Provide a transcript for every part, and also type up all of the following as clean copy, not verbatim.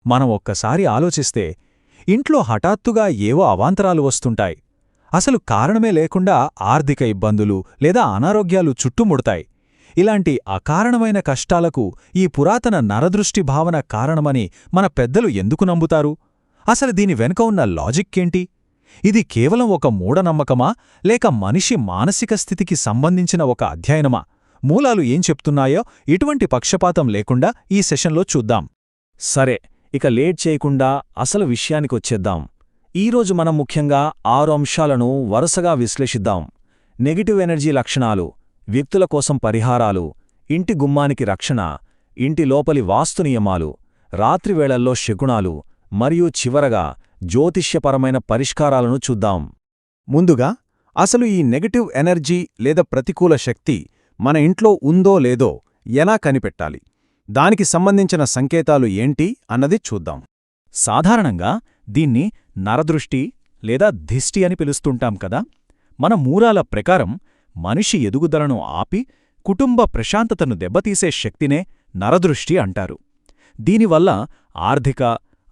మనం ఒక్కసారి ఆలోచిస్తే ఇంట్లో హఠాత్తుగా ఏవో అవాంతరాలు వస్తుంటాయి. అసలు కారణమే లేకుండా ఆర్థిక ఇబ్బందులు లేదా అనారోగ్యాలు చుట్టుముడతాయి. ఇలాంటి అకారణమైన కష్టాలకు ఈ పురాతన నరదృష్టి భావన కారణమని మన పెద్దలు ఎందుకు నమ్ముతారు? అసలు దీని వెనుక ఉన్న లాజిక్కేంటి? ఇది కేవలం ఒక మూఢనమ్మకమా లేక మనిషి మానసిక స్థితికి సంబంధించిన ఒక అధ్యయనమా? మూలాలు ఏం చెప్తున్నాయో ఇటువంటి పక్షపాతం లేకుండా ఈ సెషన్లో చూద్దాం. సరే, ఇక లేట్ చేయకుండా అసలు విషయానికొచ్చేద్దాం. ఈరోజు మనం ముఖ్యంగా 6 అంశాలను వరుసగా విశ్లేషిద్దాం. నెగటివ్ ఎనర్జీ లక్షణాలు, వ్యక్తుల కోసం పరిహారాలు, ఇంటి గుమ్మానికి రక్షణ, ఇంటి లోపలి వాస్తు నియమాలు, రాత్రివేళల్లో శకునాలు, మరియు చివరగా జ్యోతిష్యపరమైన పరిష్కారాలను చూద్దాం. ముందుగా అసలు ఈ నెగటివ్ ఎనర్జీ లేదా ప్రతికూల శక్తి మన ఇంట్లో ఉందో లేదో ఎలా కనిపెట్టాలి, దానికి సంబంధించిన సంకేతాలు ఏంటి అన్నది చూద్దాం. సాధారణంగా దీన్ని నరదృష్టి లేదా దిష్టి అని పిలుస్తుంటాం కదా. మన మూలాల ప్రకారం మనిషి ఎదుగుదలను ఆపి కుటుంబ ప్రశాంతతను దెబ్బతీసే శక్తినే నరదృష్టి అంటారు. దీనివల్ల ఆర్థిక,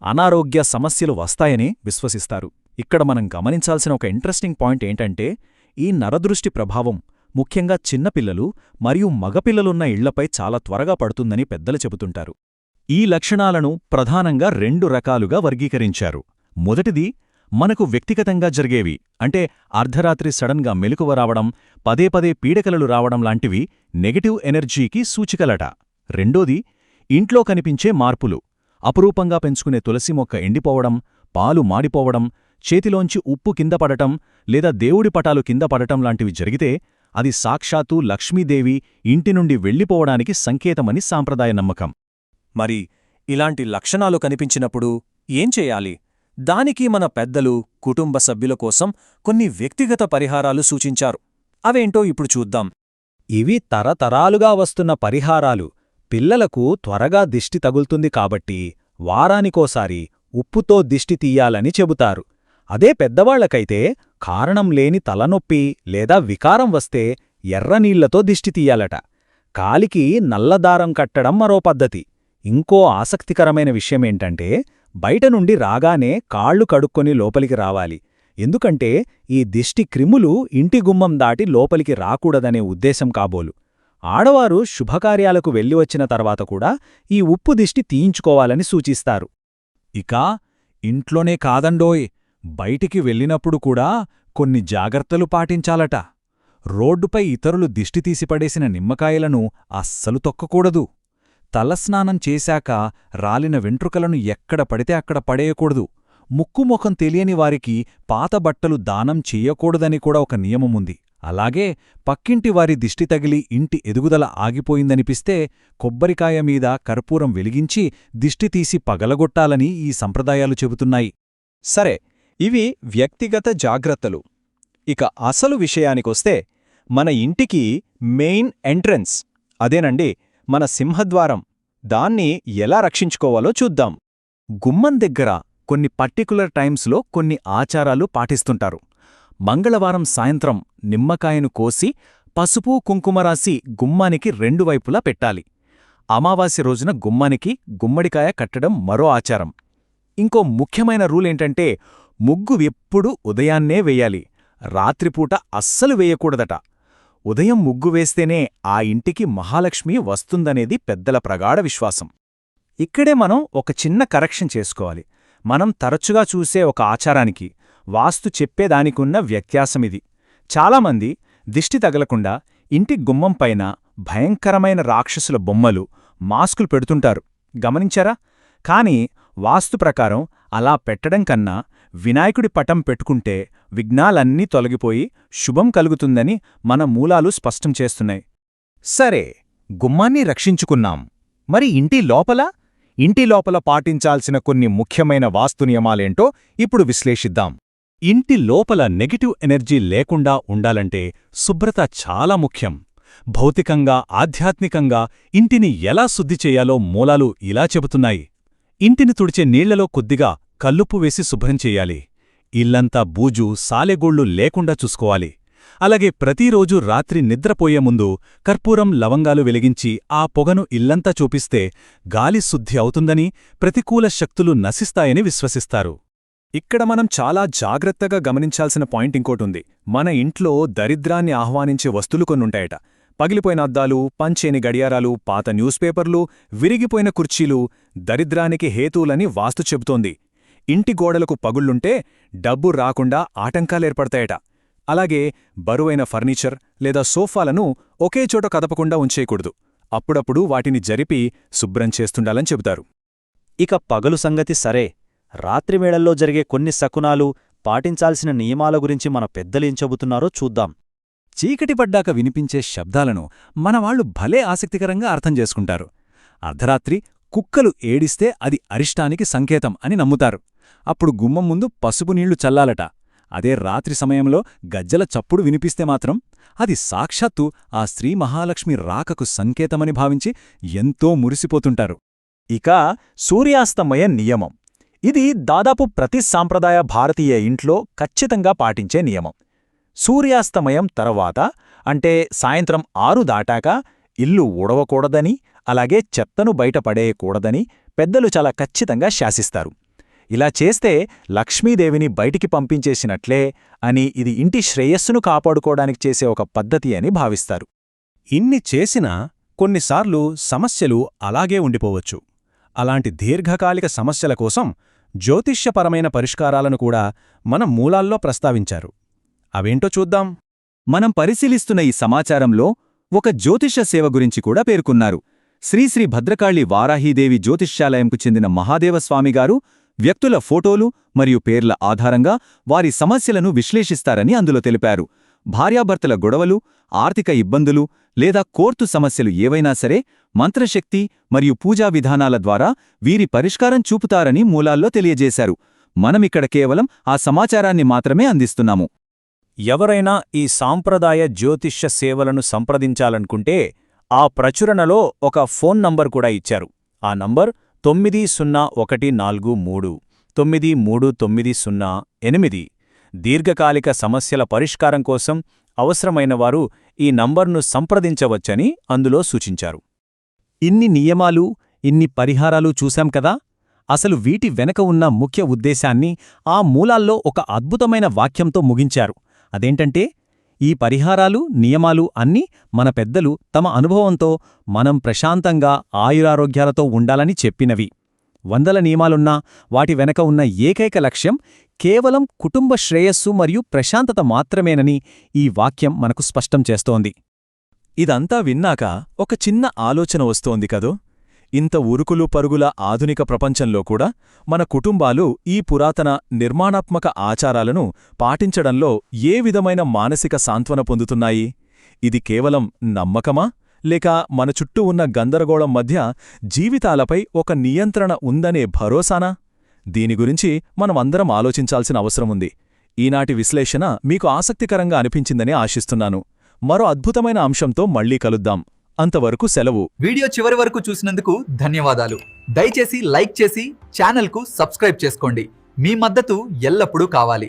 అనారోగ్య సమస్యలు వస్తాయని విశ్వసిస్తారు. ఇక్కడ మనం గమనించాల్సిన ఒక ఇంట్రెస్టింగ్ పాయింట్ ఏంటంటే, ఈ నరదృష్టి ప్రభావం ముఖ్యంగా చిన్నపిల్లలు మరియు మగపిల్లలున్న ఇళ్లపై చాలా త్వరగా పడుతుందని పెద్దలు చెబుతుంటారు. ఈ లక్షణాలను ప్రధానంగా 2 రకాలుగా వర్గీకరించారు. మొదటిది మనకు వ్యక్తిగతంగా జరిగేవి, అంటే అర్ధరాత్రి సడన్గా మెలకువ రావడం, పదే పదే పీడకలలు రావడం లాంటివి నెగటివ్ ఎనర్జీకి సూచికలట. రెండోది ఇంట్లో కనిపించే మార్పులు, అపురూపంగా పెంచుకునే తులసి మొక్క ఎండిపోవడం, పాలు మాడిపోవడం, చేతిలోంచి ఉప్పు కింద పడటం లేదా దేవుడి పటాలు కింద పడటం లాంటివి జరిగితే అది సాక్షాత్తూ లక్ష్మీదేవి ఇంటి నుండి వెళ్ళిపోవడానికి సంకేతమని సాంప్రదాయ నమ్మకం. మరి ఇలాంటి లక్షణాలు కనిపించినప్పుడు ఏం చేయాలి? దానికి మన పెద్దలు కుటుంబ సభ్యుల కోసం కొన్ని వ్యక్తిగత పరిహారాలు సూచించారు. అవేంటో ఇప్పుడు చూద్దాం. ఇవి తరతరాలుగా వస్తున్న పరిహారాలు. పిల్లలకు త్వరగా దిష్టి తగులుతుంది కాబట్టి వారానికోసారి ఉప్పుతో దిష్టి తీయాలని చెబుతారు. అదే పెద్దవాళ్లకైతే కారణం లేని తలనొప్పి లేదా వికారం వస్తే ఎర్రనీళ్లతో దిష్టి తీయాలట. కాలికి నల్లదారం కట్టడం మరో పద్ధతి. ఇంకో ఆసక్తికరమైన విషయమేంటంటే, బయట నుండి రాగానే కాళ్లు కడుక్కొని లోపలికి రావాలి. ఎందుకంటే ఈ దిష్టి క్రిములు ఇంటి గుమ్మం దాటి లోపలికి రాకూడదనే ఉద్దేశం కాబోలు. ఆడవారు శుభకార్యాలకు వెళ్ళివచ్చిన తర్వాత కూడా ఈ ఉప్పు దిష్టి తీయించుకోవాలని సూచిస్తారు. ఇక ఇంట్లోనే కాదండోయ్, బయటికి వెళ్ళినప్పుడు కూడా కొన్ని జాగ్రత్తలు పాటించాలట. రోడ్డుపై ఇతరులు దిష్టి తీసిపడేసిన నిమ్మకాయలను అస్సలు తొక్కకూడదు. తలస్నానం చేశాక రాలిన వెంట్రుకలను ఎక్కడ పడితే అక్కడ పడేయకూడదు. ముక్కుముఖం తెలియని వారికి పాత బట్టలు దానం చెయ్యకూడదని కూడా ఒక నియమముంది. అలాగే పక్కింటి వారి దిష్టి తగిలి ఇంటి ఎదుగుదల ఆగిపోయిందనిపిస్తే కొబ్బరికాయ మీద కర్పూరం వెలిగించి దిష్టి తీసి పగలగొట్టాలని ఈ సంప్రదాయాలు చెబుతున్నాయి. సరే, ఇవి వ్యక్తిగత జాగ్రత్తలు. ఇక అసలు విషయానికొస్తే, మన ఇంటికి మెయిన్ ఎంట్రన్స్, అదేనండి మన సింహద్వారం, దాన్ని ఎలా రక్షించుకోవాలో చూద్దాం. గుమ్మం దగ్గర కొన్ని పర్టిక్యులర్ టైమ్స్లో కొన్ని ఆచారాలు పాటిస్తుంటారు. మంగళవారం సాయంత్రం నిమ్మకాయను కోసి పసుపు కుంకుమ రాసి గుమ్మానికి 2 వైపులా పెట్టాలి. అమావాస్య రోజున గుమ్మానికి గుమ్మడికాయ కట్టడం మరో ఆచారం. ఇంకో ముఖ్యమైన రూలేంటంటే, ముగ్గు ఎప్పుడూ ఉదయాన్నే వేయాలి. రాత్రిపూట అస్సలు వేయకూడదట. ఉదయం ముగ్గు వేస్తేనే ఆ ఇంటికి మహాలక్ష్మి వస్తుందనేది పెద్దల ప్రగాఢ విశ్వాసం. ఇక్కడే మనం ఒక చిన్న కరెక్షన్ చేసుకోవాలి. మనం తరచుగా చూసే ఒక ఆచారానికి, వాస్తు చెప్పేదానికున్న వ్యత్యాసమిది. చాలామంది దిష్టి తగలకుండా ఇంటి గుమ్మంపైన భయంకరమైన రాక్షసుల బొమ్మలు, మాస్కులు పెడుతుంటారు, గమనించారా? కాని వాస్తు ప్రకారం అలా పెట్టడం కన్నా వినాయకుడి పటం పెట్టుకుంటే విఘ్నాలన్నీ తొలగిపోయి శుభం కలుగుతుందని మన మూలాలు స్పష్టం చేస్తున్నాయి. సరే, గుమ్మాన్ని రక్షించుకున్నాం. మరి ఇంటి లోపల? ఇంటి లోపల పాటించాల్సిన కొన్ని ముఖ్యమైన వాస్తు నియమాలేంటో ఇప్పుడు విశ్లేషిద్దాం. ఇంటి లోపల నెగటివ్ ఎనర్జీ లేకుండా ఉండాలంటే శుభ్రత చాలా ముఖ్యం. భౌతికంగా, ఆధ్యాత్మికంగా ఇంటిని ఎలా శుద్ధి చేయాలో మూలాలు ఇలా చెబుతున్నాయి. ఇంటిని తుడిచే నీళ్లలో కొద్దిగా కల్లుప్పు వేసి శుభ్రం చెయ్యాలి. ఇల్లంతా బూజు, సాలెగూళ్లు లేకుండా చూసుకోవాలి. అలాగే ప్రతిరోజు రాత్రి నిద్రపోయే ముందు కర్పూరం లవంగాలు వెలిగించి ఆ పొగను ఇల్లంతా చూపిస్తే గాలి శుద్ధి అవుతుందని, ప్రతికూల శక్తులు నశిస్తాయని విశ్వసిస్తారు. ఇక్కడ మనం చాలా జాగ్రత్తగా గమనించాల్సిన పాయింట్ ఇంకోటుంది. మన ఇంట్లో దరిద్రాన్ని ఆహ్వానించే వస్తువులు కొన్నుంటాయట. పగిలిపోయిన అద్దాలు, పంచేని గడియారాలు, పాత న్యూస్ పేపర్లు, విరిగిపోయిన కుర్చీలు దరిద్రానికి హేతువులని వాస్తు చెబుతోంది. ఇంటి గోడలకు పగుళ్లుంటే డబ్బు రాకుండా ఆటంకాలేర్పడతాయట. అలాగే బరువైన ఫర్నిచర్ లేదా సోఫాలను ఒకే చోట కదపకుండా ఉంచేయకూడదు. అప్పుడప్పుడు వాటిని జరిపి శుభ్రం చేస్తుండాలని చెబుతారు. ఇక పగలు సంగతి సరే, రాత్రివేళల్లో జరిగే కొన్ని శకునాలు, పాటించాల్సిన నియమాల గురించి మన పెద్దలేం చెబుతున్నారో చూద్దాం. చీకటి పడ్డాక వినిపించే శబ్దాలను మనవాళ్లు భలే ఆసక్తికరంగా అర్థం చేసుకుంటారు. అర్ధరాత్రి కుక్కలు ఏడిస్తే అది అరిష్టానికి సంకేతం అని నమ్ముతారు. అప్పుడు గుమ్మం ముందు పసుపు నీళ్లు చల్లాలట. అదే రాత్రి సమయంలో గజ్జల చప్పుడు వినిపిస్తే మాత్రం అది సాక్షాత్తు ఆ శ్రీ మహాలక్ష్మి రాకకు సంకేతమని భావించి ఎంతో మురిసిపోతుంటారు. ఇక సూర్యాస్తమయ నియమం. ఇది దాదాపు ప్రతి సాంప్రదాయ భారతీయ ఇంట్లో ఖచ్చితంగా పాటించే నియమం. సూర్యాస్తమయం తర్వాత అంటే సాయంత్రం 6 దాటాక ఇల్లు ఊడవకూడదని, అలాగే చెత్తను బయటపడేయకూడదని పెద్దలు చాలా ఖచ్చితంగా శాసిస్తారు. ఇలా చేస్తే లక్ష్మీదేవిని బయటికి పంపించేసినట్లే అని, ఇది ఇంటి శ్రేయస్సును కాపాడుకోవడానికి చేసే ఒక పద్ధతి అని భావిస్తారు. ఇన్ని చేసినా కొన్నిసార్లు సమస్యలు అలాగే ఉండిపోవచ్చు. అలాంటి దీర్ఘకాలిక సమస్యల కోసం జ్యోతిష్యపరమైన పరిష్కారాలను కూడా మన మూలాల్లో ప్రస్తావించారు. అవేంటో చూద్దాం. మనం పరిశీలిస్తున్న ఈ సమాచారంలో ఒక జ్యోతిష సేవ గురించి కూడా పేర్కొన్నారు. శ్రీ భద్రకాళి వారాహీదేవి జ్యోతిష్యాలయంకు చెందిన మహాదేవస్వామిగారు వ్యక్తుల ఫోటోలు మరియు పేర్ల ఆధారంగా వారి సమస్యలను విశ్లేషిస్తారని అందులో తెలిపారు. భార్యాభర్తల గొడవలు, ఆర్థిక ఇబ్బందులు లేదా కోర్టు సమస్యలు ఏవైనా సరే మంత్రశక్తి మరియు పూజా విధానాల ద్వారా వీరి పరిష్కారం చూపుతారని మూలాల్లో తెలియజేశారు. మనమిక్కడ కేవలం ఆ సమాచారాన్ని మాత్రమే అందిస్తున్నాము. ఎవరైనా ఈ సాంప్రదాయ జ్యోతిష్య సేవలను సంప్రదించాలనుకుంటే ఆ ప్రచురణలో ఒక ఫోన్ నంబర్ కూడా ఇచ్చారు. ఆ నంబర్ 9014393908. దీర్ఘకాలిక సమస్యల పరిష్కారం కోసం అవసరమైనవారు ఈ నంబర్ను సంప్రదించవచ్చని అందులో సూచించారు. ఇన్ని నియమాలు, ఇన్ని పరిహారాలు చూశాం కదా. అసలు వీటి వెనక ఉన్న ముఖ్య ఉద్దేశాన్ని ఆ మూలాల్లో ఒక అద్భుతమైన వాక్యంతో ముగించారు. అదేంటంటే, ఈ పరిహారాలు, నియమాలు అన్నీ మన పెద్దలు తమ అనుభవంతో మనం ప్రశాంతంగా ఆయురారోగ్యాలతో ఉండాలని చెప్పినవి. 100 నియమాలున్నా వాటి వెనక ఉన్న ఏకైక లక్ష్యం కేవలం కుటుంబ శ్రేయస్సు మరియు ప్రశాంతత మాత్రమేనని ఈ వాక్యం మనకు స్పష్టం చేస్తోంది. ఇదంతా విన్నాక ఒక చిన్న ఆలోచన వస్తోంది కదూ. ఇంత ఉరుకులు పరుగుల ఆధునిక ప్రపంచంలో కూడా మన కుటుంబాలు ఈ పురాతన నిర్మాణాత్మక ఆచారాలను పాటించడంలో ఏ విధమైన మానసిక సాంత్వన పొందుతున్నాయి? ఇది కేవలం నమ్మకమా, లేక మన చుట్టూ ఉన్న గందరగోళం మధ్య జీవితాలపై ఒక నియంత్రణ ఉందనే భరోసానా? దీని గురించి మనమందరం ఆలోచించాల్సిన అవసరముంది. ఈనాటి విశ్లేషణ మీకు ఆసక్తికరంగా అనిపించిందని ఆశిస్తున్నాను. మరో అద్భుతమైన అంశంతో మళ్ళీ కలుద్దాం. అంతవరకు సెలవు. వీడియో చివరి వరకు చూసినందుకు ధన్యవాదాలు. దయచేసి లైక్ చేసి ఛానల్కు సబ్స్క్రైబ్ చేసుకోండి. మీ మద్దతు ఎల్లప్పుడూ కావాలి.